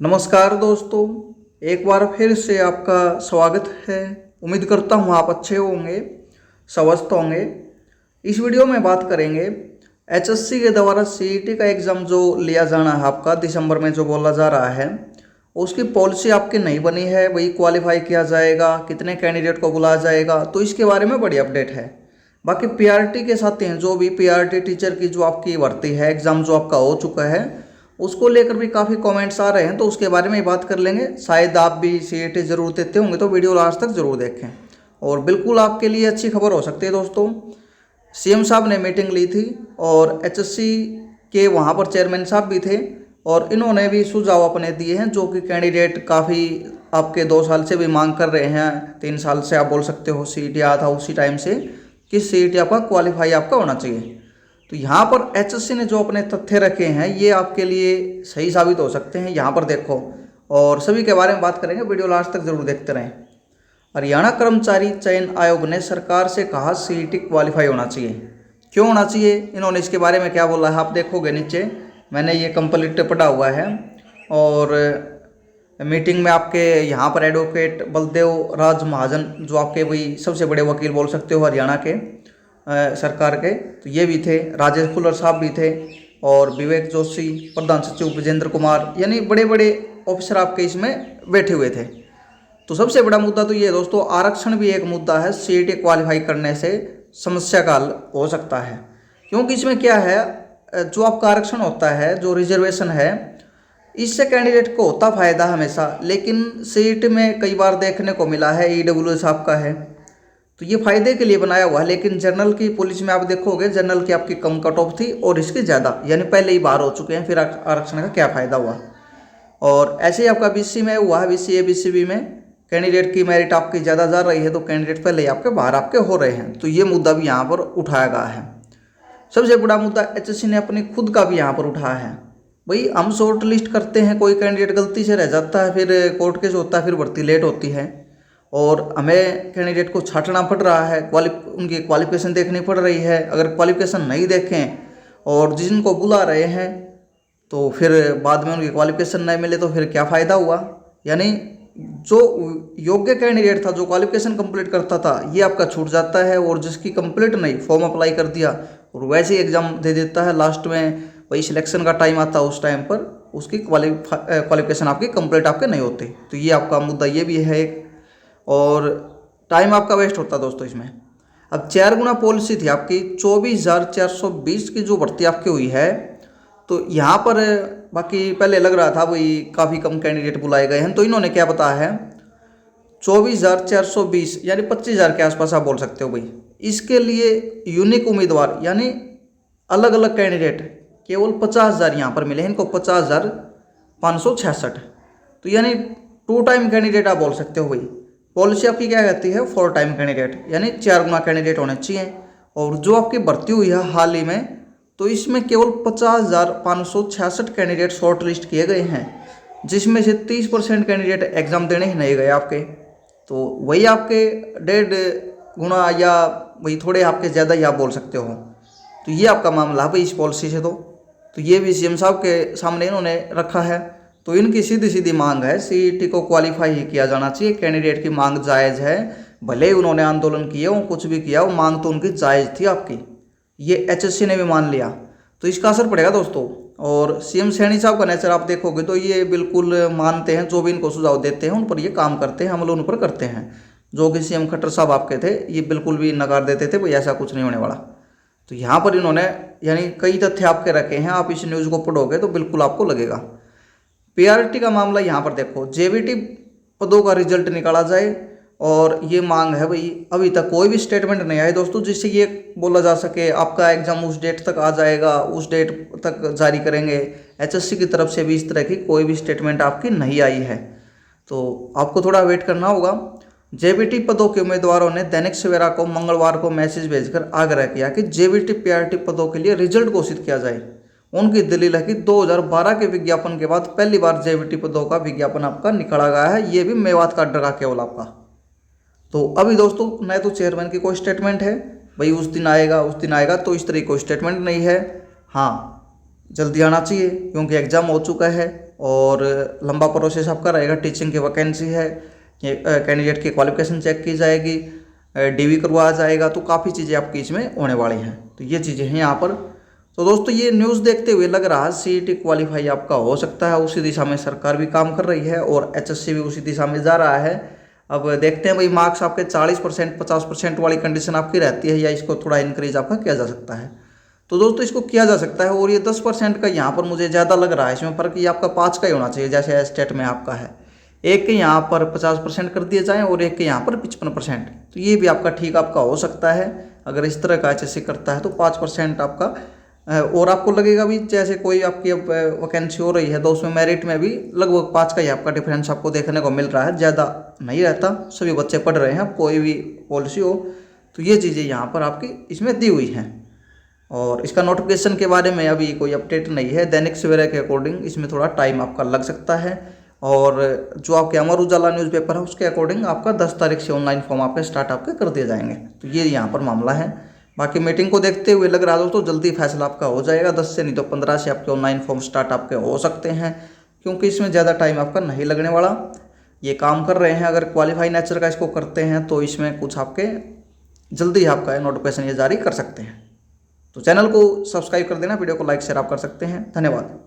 नमस्कार दोस्तों, एक बार फिर से आपका स्वागत है। उम्मीद करता हूँ आप अच्छे होंगे, स्वस्थ होंगे। इस वीडियो में बात करेंगे एचएससी के द्वारा सीईटी का एग्ज़ाम जो लिया जाना है आपका दिसंबर में जो बोला जा रहा है, उसकी पॉलिसी आपकी नहीं बनी है। वही क्वालिफाई किया जाएगा, कितने कैंडिडेट को बुलाया जाएगा, तो इसके बारे में बड़ी अपडेट है। बाकी पीआरटी के साथ हैं जो भी पीआरटी टीचर की जो आपकी भर्ती है, एग्ज़ाम जो आपका हो चुका है, उसको लेकर भी काफ़ी कमेंट्स आ रहे हैं, तो उसके बारे में बात कर लेंगे। शायद आप भी सीईटी ज़रूर देते होंगे, तो वीडियो लास्ट तक ज़रूर देखें। और बिल्कुल आपके लिए अच्छी खबर हो सकती है दोस्तों। सीएम साहब ने मीटिंग ली थी और एचएससी के वहाँ पर चेयरमैन साहब भी थे, और इन्होंने भी सुझाव अपने दिए हैं जो कि कैंडिडेट काफ़ी आपके 2 साल से भी मांग कर रहे हैं, 3 साल से आप बोल सकते हो। सीईटी आया था उसी टाइम से कि सीईटी आपका क्वालिफाई आपका होना चाहिए। तो यहाँ पर एचएससी ने जो अपने तथ्य रखे हैं ये आपके लिए सही साबित हो सकते हैं। यहाँ पर देखो, और सभी के बारे में बात करेंगे, वीडियो लास्ट तक जरूर देखते रहें। हरियाणा कर्मचारी चयन आयोग ने सरकार से कहा सीईटी क्वालिफाई होना चाहिए। क्यों होना चाहिए, इन्होंने इसके बारे में क्या बोला है आप देखोगे नीचे, मैंने ये कंप्लीट पढ़ा हुआ है। और मीटिंग में आपके यहाँ पर एडवोकेट बलदेव राज महाजन, जो आपके वही सबसे बड़े वकील बोल सकते हो हरियाणा के सरकार के, तो ये भी थे। राजेश खुल्लर साहब भी थे, और विवेक जोशी, प्रधान सचिव विजेंद्र कुमार, यानी बड़े बड़े ऑफिसर आपके इसमें बैठे हुए थे। तो सबसे बड़ा मुद्दा तो ये है दोस्तों, आरक्षण भी एक मुद्दा है। सीईटी क्वालिफाई करने से समस्या का हल हो सकता है, क्योंकि इसमें क्या है, जो आपका आरक्षण होता है, जो रिजर्वेशन है, इससे कैंडिडेट को होता फायदा हमेशा। लेकिन सीईटी में कई बार देखने को मिला है ईडब्ल्यूएस आपका है, तो ये फायदे के लिए बनाया हुआ है। लेकिन जनरल की पुलिस में आप देखोगे, जनरल की आपकी कम कट ऑफ थी और इसकी ज़्यादा, यानी पहले ही बाहर हो चुके हैं, फिर आरक्षण का क्या फ़ायदा हुआ। और ऐसे ही आपका बीसी में हुआ है, बीसी ए बीसीबी में कैंडिडेट की मेरिट आपकी ज़्यादा जा रही है, तो कैंडिडेट पहले ही आपके बाहर आपके हो रहे हैं। तो ये मुद्दा भी यहाँ पर उठाया गया है। सबसे बड़ा मुद्दा एचएससी ने अपनी खुद का भी यहाँ पर उठाया है। भाई हम शॉर्ट लिस्ट करते हैं, कोई कैंडिडेट गलती से रह जाता है, फिर कोर्ट केस होता है, फिर भर्ती लेट होती है, और हमें कैंडिडेट को छांटना पड़ रहा है, उनकी क्वालिफिकेशन देखनी पड़ रही है। अगर क्वालिफिकेशन नहीं देखें और जिनको बुला रहे हैं, तो फिर बाद में उनकी क्वालिफिकेशन नहीं मिले, तो फिर क्या फ़ायदा हुआ। यानी जो योग्य कैंडिडेट था, जो क्वालिफिकेशन कंप्लीट करता था, ये आपका छूट जाता है, और जिसकी कंप्लीट नहीं, फॉर्म अप्लाई कर दिया और वैसे ही एग्ज़ाम दे देता है, लास्ट में वही सिलेक्शन का टाइम आता है, उस टाइम पर उसकी क्वालिफिकेशन आपकी कंप्लीट आपके नहीं होती। तो ये आपका मुद्दा ये भी है एक, और टाइम आपका वेस्ट होता है दोस्तों इसमें। अब 4 गुना पॉलिसी थी आपकी, 24,420 की जो भर्ती आपकी हुई है, तो यहाँ पर बाकी पहले लग रहा था वही काफ़ी कम कैंडिडेट बुलाए गए हैं, तो इन्होंने क्या बताया है, 24,420 यानी 25,000 के आसपास आप बोल सकते हो भाई। इसके लिए यूनिक उम्मीदवार यानी अलग अलग कैंडिडेट केवल 50,000 यहाँ पर मिले हैं इनको, 50,566। तो यानी 2 टाइम कैंडिडेट आप बोल सकते हो भाई। पॉलिसी आपकी क्या कहती है, 4 टाइम कैंडिडेट, यानी 4 गुना कैंडिडेट होने चाहिए। और जो आपकी भर्ती हुई है हाल ही में, तो इसमें केवल 50,566 कैंडिडेट शॉर्ट लिस्ट किए गए हैं, जिसमें से 30% कैंडिडेट एग्ज़ाम देने ही नहीं गए आपके। तो वही आपके 1.5 गुना या वही थोड़े आपके ज़्यादा ही आप बोल सकते हो। तो ये आपका मामला है भाई इस पॉलिसी से। तो ये भी सीएम साहब के सामने इन्होंने रखा है। तो इनकी सीधी सीधी मांग है, सीईटी को क्वालिफाई ही किया जाना चाहिए। कैंडिडेट की मांग जायज़ है, भले ही उन्होंने आंदोलन किए हो, कुछ भी किया, वो मांग तो उनकी जायज़ थी आपकी। ये एचएससी ने भी मान लिया, तो इसका असर पड़ेगा दोस्तों। और सीएम सैनी साहब का नेचर आप देखोगे तो ये बिल्कुल मानते हैं, जो भी इनको सुझाव देते हैं उन पर ये काम करते हैं, अमल उन पर करते हैं। जो कि सीएम खट्टर साहब आपके थे, ये बिल्कुल भी नकार देते थे भाई ऐसा कुछ नहीं होने वाला। तो यहाँ पर इन्होंने यानी कई तथ्य आपके रखे हैं, आप इस न्यूज़ को पढ़ोगे तो बिल्कुल आपको लगेगा। पीआरटी का मामला यहाँ पर देखो, जेबीटी पदों का रिजल्ट निकाला जाए, और ये मांग है भाई। अभी तक कोई भी स्टेटमेंट नहीं आया दोस्तों जिससे ये बोला जा सके आपका एग्जाम उस डेट तक आ जाएगा, उस डेट तक जारी करेंगे। एचएससी की तरफ से भी इस तरह की कोई भी स्टेटमेंट आपकी नहीं आई है, तो आपको थोड़ा वेट करना होगा। जेबीटी पदों के उम्मीदवारों ने दैनिक सवेरा को मंगलवार को मैसेज भेजकर आग्रह किया कि जेबीटी पीआरटी पदों के लिए रिजल्ट घोषित किया जाए। उनकी दलील है कि 2012 के विज्ञापन के बाद पहली बार जेबीटी पदों का विज्ञापन आपका निकाला गया है, ये भी मेवात का डरा केवल आपका। तो अभी दोस्तों न तो चेयरमैन की कोई स्टेटमेंट है भाई उस दिन आएगा उस दिन आएगा, तो इस तरह की कोई स्टेटमेंट नहीं है। हाँ, जल्दी आना चाहिए क्योंकि एग्ज़ाम हो चुका है और लंबा प्रोसेस आपका रहेगा। टीचिंग की वैकेंसी है, ये कैंडिडेट की क्वालिफिकेशन चेक की जाएगी, डीवी करवाया जाएगा, तो काफ़ी चीज़ें आपकी इसमें होने वाली हैं। तो ये चीज़ें हैं यहाँ पर। तो दोस्तों ये न्यूज़ देखते हुए लग रहा है सीईटी क्वालिफाई आपका हो सकता है। उसी दिशा में सरकार भी काम कर रही है और एचएससी भी उसी दिशा में जा रहा है। अब देखते हैं भाई, मार्क्स आपके 40% 50% वाली कंडीशन आपकी रहती है या इसको थोड़ा इंक्रीज आपका किया जा सकता है। तो दोस्तों इसको किया जा सकता है। और ये 10% का यहाँ पर मुझे ज़्यादा लग रहा है इसमें फर्क, ये आपका 5 का ही होना चाहिए जैसे स्टेट में आपका है। एक के यहाँ पर 50% कर दिए जाएँ और एक के यहाँ पर 55%, तो ये भी आपका ठीक आपका हो सकता है। अगर इस तरह का एचएससी करता है तो 5% आपका और आपको लगेगा भी जैसे कोई आपकी अब वैकेंसी हो रही है तो उसमें मेरिट में भी लगभग 5 का ही आपका डिफरेंस आपको देखने को मिल रहा है, ज़्यादा नहीं रहता। सभी बच्चे पढ़ रहे हैं, कोई भी पॉलिसी हो। तो ये चीज़ें यहाँ पर आपकी इसमें दी हुई हैं। और इसका नोटिफिकेशन के बारे में अभी कोई अपडेट नहीं है। दैनिक सवेरा के अकॉर्डिंग इसमें थोड़ा टाइम आपका लग सकता है। और जो आपके अमर उजाला न्यूज़पेपर है उसके अकॉर्डिंग आपका 10 तारीख से ऑनलाइन फॉर्म आपके स्टार्ट आपके कर दिए जाएंगे। तो ये यहाँ पर मामला है। बाकी मीटिंग को देखते हुए लग रहा है दोस्तों जल्दी फैसला आपका हो जाएगा। 10 से नहीं तो 15 से आपके ऑनलाइन फॉर्म स्टार्ट आपके हो सकते हैं, क्योंकि इसमें ज़्यादा टाइम आपका नहीं लगने वाला। ये काम कर रहे हैं, अगर क्वालिफाई नेचर का इसको करते हैं तो इसमें कुछ आपके जल्दी आपका नोटिफिकेशन ये जारी कर सकते हैं। तो चैनल को सब्सक्राइब कर देना, वीडियो को लाइक शेयर आप कर सकते हैं। धन्यवाद।